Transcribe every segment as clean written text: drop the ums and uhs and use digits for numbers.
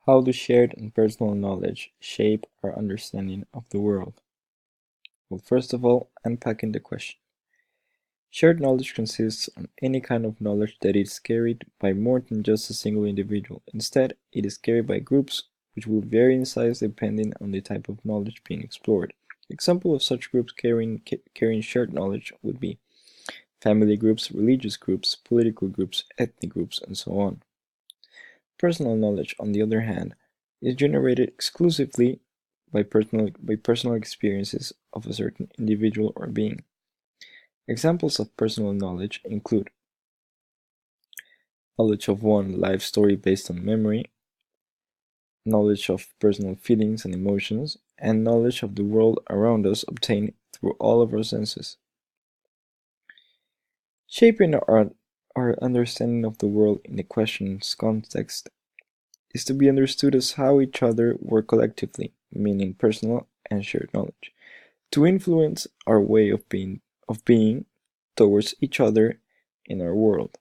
How do shared and personal knowledge shape our understanding of the world? Well, first of all, unpacking the question. Shared knowledge consists of any kind of knowledge that is carried by more than just a single individual. Instead, it is carried by groups, which will vary in size depending on the type of knowledge being explored. Example of such groups carrying shared knowledge would be family groups, religious groups, political groups, ethnic groups, and so on. Personal knowledge, on the other hand, is generated exclusively by personal experiences of a certain individual or being. Examples of personal knowledge include knowledge of one life story based on memory, knowledge of personal feelings and emotions, and knowledge of the world around us obtained through all of our senses. Shaping our understanding of the world in the question's context is to be understood as how each other work collectively, meaning personal and shared knowledge, to influence our way of being towards each other in our world,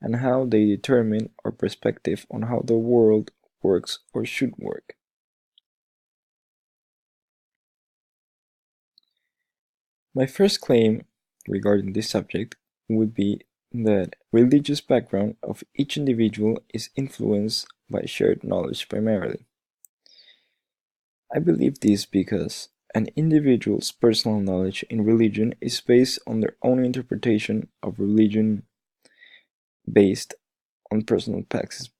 and how they determine our perspective on how the world works or should work. My first claim regarding this subject would be that religious background of each individual is influenced by shared knowledge primarily. I believe this because an individual's personal knowledge in religion is based on their own interpretation of religion based on personal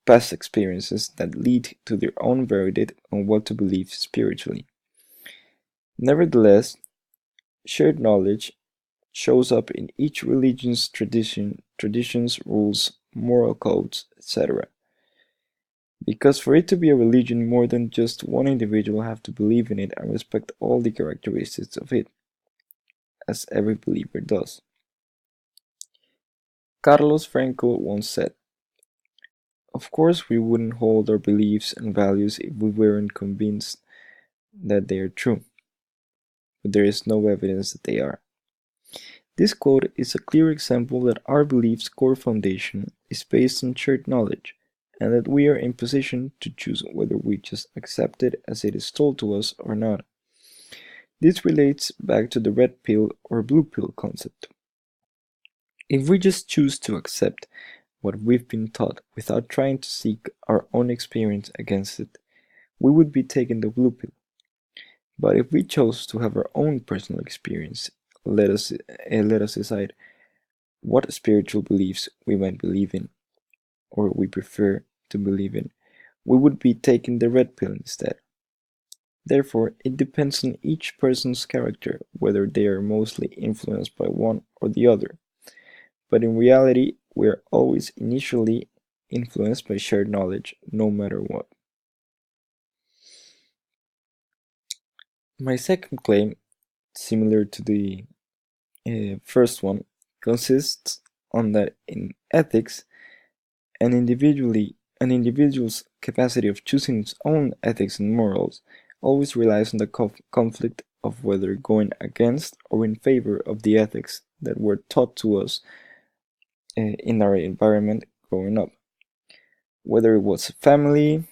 past experiences that lead to their own verdict on what to believe spiritually. Nevertheless, shared knowledge shows up in each religion's traditions, rules, moral codes, etc. Because for it to be a religion, more than just one individual have to believe in it and respect all the characteristics of it, as every believer does. Carlos Frankl once said, "Of course we wouldn't hold our beliefs and values if we weren't convinced that they are true, but there is no evidence that they are." This quote is a clear example that our belief's core foundation is based on shared knowledge, and that we are in position to choose whether we just accept it as it is told to us or not. This relates back to the red pill or blue pill concept. If we just choose to accept what we've been taught without trying to seek our own experience against it, we would be taking the blue pill. But if we chose to have our own personal experience, let us decide what spiritual beliefs we might believe in, or we prefer to believe in, we would be taking the red pill instead. Therefore, it depends on each person's character whether they are mostly influenced by one or the other. But in reality, we are always initially influenced by shared knowledge, no matter what. My second claim, similar to the first one, consists on that in ethics, an individual's capacity of choosing its own ethics and morals always relies on the conflict of whether going against or in favor of the ethics that were taught to us in our environment growing up. Whether it was family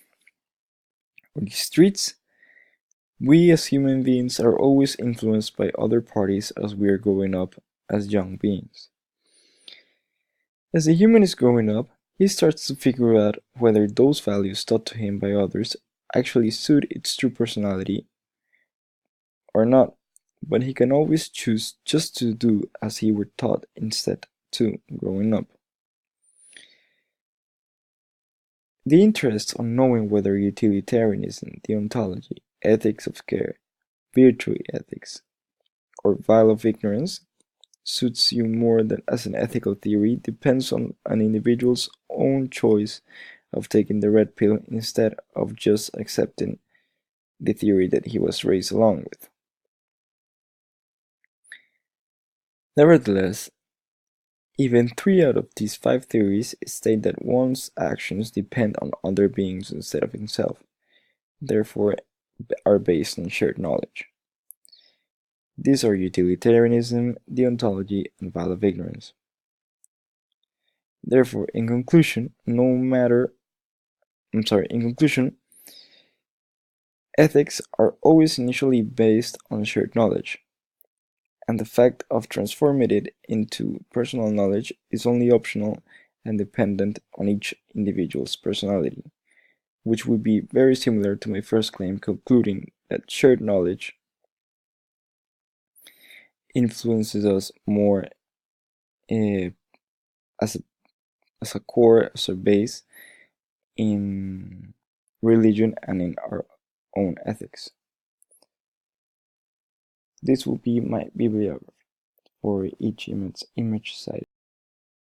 or the streets, we as human beings are always influenced by other parties as we are growing up as young beings. As the human is growing up, he starts to figure out whether those values taught to him by others actually suit its true personality or not, but he can always choose just to do as he were taught instead too, growing up. The interest on knowing whether utilitarianism, deontology, ethics of care, virtue ethics, or veil of ignorance suits you more than as an ethical theory depends on an individual's own choice of taking the red pill instead of just accepting the theory that he was raised along with. Nevertheless, even 3 out of these 5 theories state that one's actions depend on other beings instead of himself, therefore are based on shared knowledge. These are utilitarianism, deontology, and veil of ignorance. Therefore, in conclusion, no matter In conclusion, ethics are always initially based on shared knowledge, and the fact of transforming it into personal knowledge is only optional and dependent on each individual's personality, which would be very similar to my first claim concluding that shared knowledge influences us more uh, as, as a core, as a base in religion and in our own ethics. This will be my bibliography for each image site.